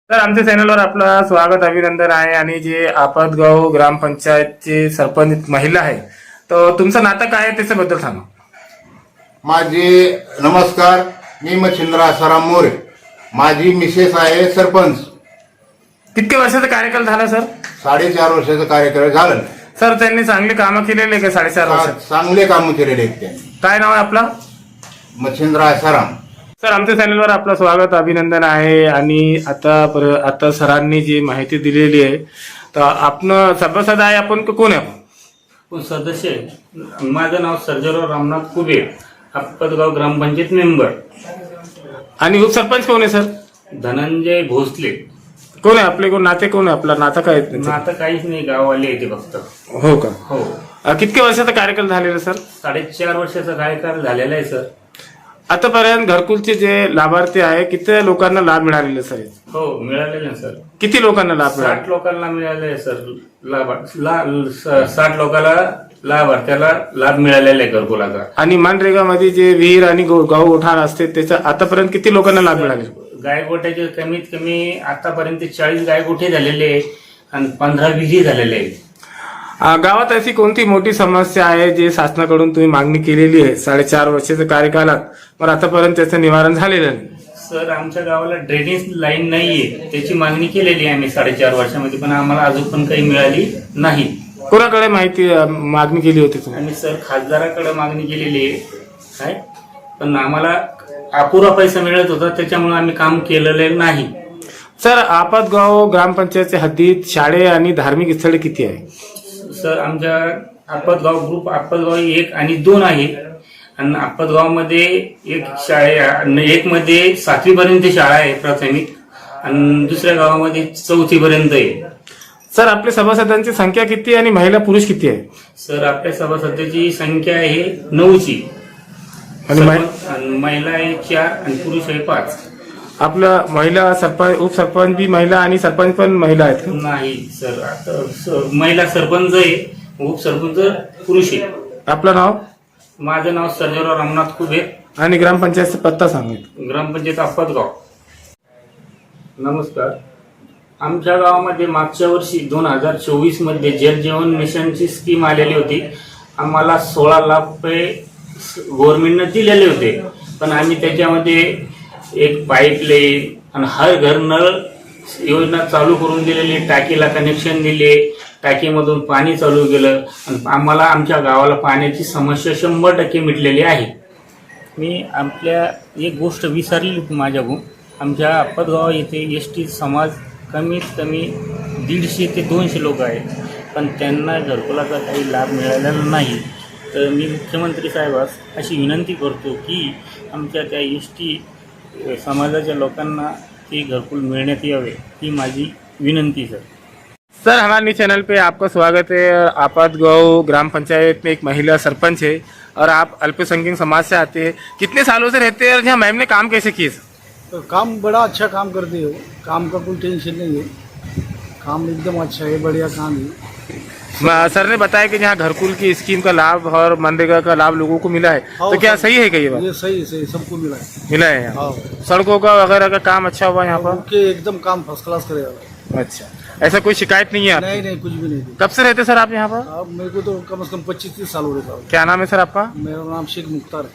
तर आमच्या चॅनलवर आपलं स्वागत अभिनंदन आहे. आणि जे आपतगाव ग्रामपंचायतचे सरपंच महिला आहे, तर तुमचं नातं काय आहे त्याच्याबद्दल सांगा. माझे नमस्कार. मी मच्छिंद्र आसाराम मोरे. माझी मिसेस आहे सरपंच. किती वर्षाचा कार्यकाल झाला सर? 4.5 वर्षाचा कार्यकाळ झालं. सर त्यांनी चांगली कामं केलेली का 4.5 वर्षात? चांगले काम केलेले आहेत त्यांनी. काय नाव आहे आपलं? मच्छिंद्र आसाराम. सर आमच्या चॅनलवर आपलं स्वागत अभिनंदन आहे. आणि आता सरांनी जी माहिती दिलेली आहे, तर आपण सभासद आहे, आपण कोण आहे? कोण सदस्य आहे? माझं नाव सर्जेराव रामनाथ कुबेर, आपतगाव ग्रामपंचायत मेंबर. आणि उपसरपंच कोण आहे सर? धनंजय भोसले. कोण आहे आपले? कोण नाते? कोण आहे आपला नातं? काय आहे त्यांचं? आता काहीच नाही, गाववाले येते फक्त. हो का? हो. किती वर्षाचा कार्यकाल झालेला सर? 4.5 वर्षाचा कार्यकाळ झालेला आहे सर. आतापर्यंत घरकुलचे जे लाभार्थी आहे, किती लोकांना लाभ मिळालेला सर? हो, मिळालेले आहे सर. किती लोकांना लाभ मिळाला? 60 लोकांना मिळाले आहे सर. 60 लोकांना लाभार्थ्याला लाभ मिळालेला आहे घरकुलाचा. आणि मनरेगामध्ये जे विहीर आणि गाव उठाण असते, त्याचा आतापर्यंत किती लोकांना लाभ मिळाले? गायगोट्याचे कमीत कमी आतापर्यंत 40 गायगोठे झालेले आहे आणि 15 विधी झालेले आहे. गावात अशी कोणती मोठी समस्या आहे जे शासनाकडून तुम्ही मागणी केलेली आहे 4.5 वर्षाच्या कार्यकालात, पण आतापर्यंत त्याचं निवारण झालेलं नाही? सर, आमच्या गावाला ड्रेनेज लाईन नाहीये, त्याची मागणी केलेली आहे आम्ही 4.5 वर्षामध्ये, पण आम्हाला अजून पण काही मिळाली नाही. कोणाकडे मागणी केली होती तुम्ही? आम्ही सर खासदाराकडे मागणी केलेली आहे, पण आम्हाला अपुरा पैसा मिळत होता, त्याच्यामुळे आम्ही काम केलेलं नाही. सर आपतगाव ग्रामपंचायतच्या हद्दीत शाळे आणि धार्मिक स्थळे किती आहे? सर, आमच्या आपतगाव 1 आणि 2 आहे. आणि आपतगावमध्ये एक मध्ये 7वी पर्यंत शाळा आहे प्राथमिक, आणि दुसऱ्या गावामध्ये 4थी पर्यंत आहे. सर आपल्या सभासदांची संख्या किती आणि महिला पुरुष किती आहे? सर, आपल्या सभासदांची संख्या आहे 9ची. आणि महिला आहे 4 आणि पुरुष आहे 5. आपलं महिला सरपंच, उपसरपंच बी महिला आणि सरपंच पण महिला आहेत? नाही सर, आता महिला सरपंच आहे, उपसरपंच पुरुष आहे. आपलं नाव? माझं नाव सर्जेराव रामनाथ कुबेर. आणि ग्रामपंचायतचा पत्ता सांगितलं? ग्रामपंचायत आपतगाव. नमस्कार. आमच्या गावामध्ये मागच्या वर्षी 2024 मध्ये जल जीवन मिशनची स्कीम आलेली होती. आम्हाला 16 लाख रुपये गव्हर्नमेंटने दिलेले होते, पण आम्ही त्याच्यामध्ये एक पाईपलाईन आणि हर घर नळ योजना चालू करून दिलेली, टाकीला कनेक्शन दिले, टाकीमधून पाणी चालू केलं, आणि आम्हाला आमच्या गावाला पाण्याची समस्या 100% मिटलेली आहे. मी आपल्या एक गोष्ट विसरली होती माझ्याकडून. आमच्या आपतगाव येथे एसटी समाज कमीत कमी 150 ते 200 लोक आहेत, पण त्यांना घरकुलाचा काही लाभ मिळालेला नाही. तर मी मुख्यमंत्री साहेबास अशी विनंती करतो की आमच्या त्या एसटी समाजाच्या लोकांना ते घरकुल मिळण्यात यावे, ही माझी विनंती सर. सर हमारे चैनल पे आपका स्वागत है. आपतगांव ग्राम पंचायत में एक महिला सरपंच है और आप अल्पसंख्यक समाज से आते हैं. कितने सालों से रहते हैं और यहाँ मैम ने काम कैसे किए? तो काम बड़ा अच्छा काम करते हो, काम का कोई टेंशन नहीं है, काम एकदम अच्छा है, बढ़िया काम है. सर ने बताया कि यहाँ घरकुल की स्कीम का लाभ और मनरेगा का लाभ लोगों को मिला है, तो क्या सही है? ये बात ये सही सबको मिला है. मिला है यहाँ? हाँ, सड़कों का वगैरह का काम अच्छा हुआ यहाँ पर? ओके, एकदम काम फर्स्ट क्लास करेगा. अच्छा, ऐसा कोई शिकायत नहीं है आपकी? नहीं, कुछ भी नहीं. कब से रहते सर आप यहाँ पर? अब मेरे को तो कम से कम 25-30 साल हो रहे हैं. क्या नाम है सर आपका? मेरा नाम शेख मुख्तार है.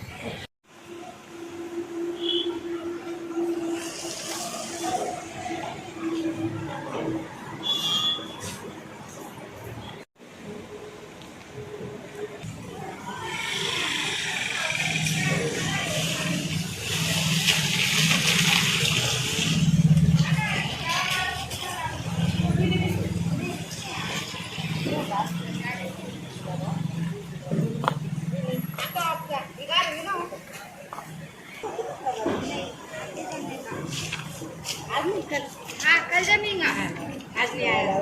कल जमींगा आज ले आया.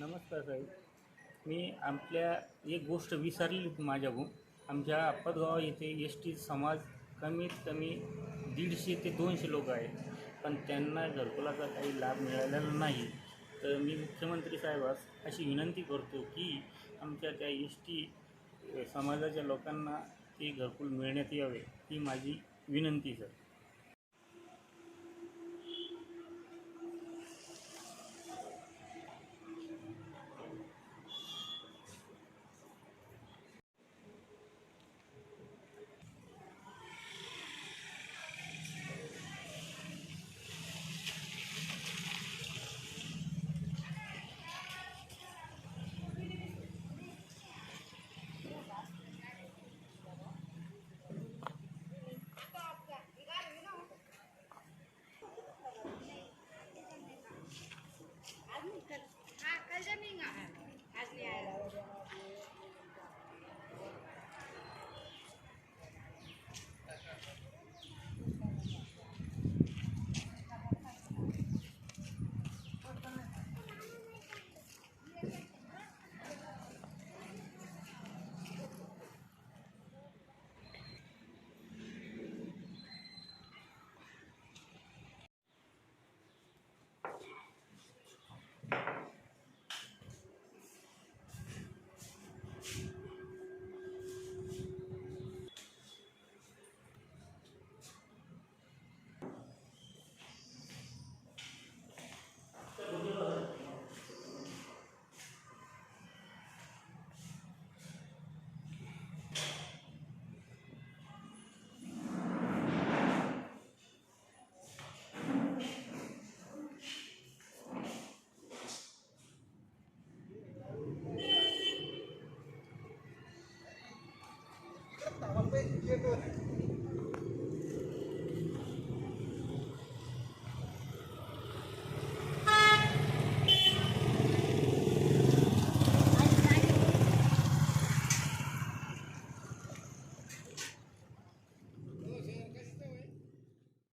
नमस्कार साहेब. मी आपल्या एक गोष्ट विसरली होती माझ्याकडून. आमच्या आपतगाव येथे एस टी समाज कमीत कमी 150 ते 200 लोक आहेत, पण त्यांना घरकुलाचा काही लाभ मिळालेला नाही. तर मी मुख्यमंत्री साहेबास अशी विनंती करतो की आमच्या त्या एस टी समाजाच्या लोकांना ते घरकुल मिळण्यात यावे, ही माझी विनंती सर. हाँ कल जमेगा आज ले आया Tama pa,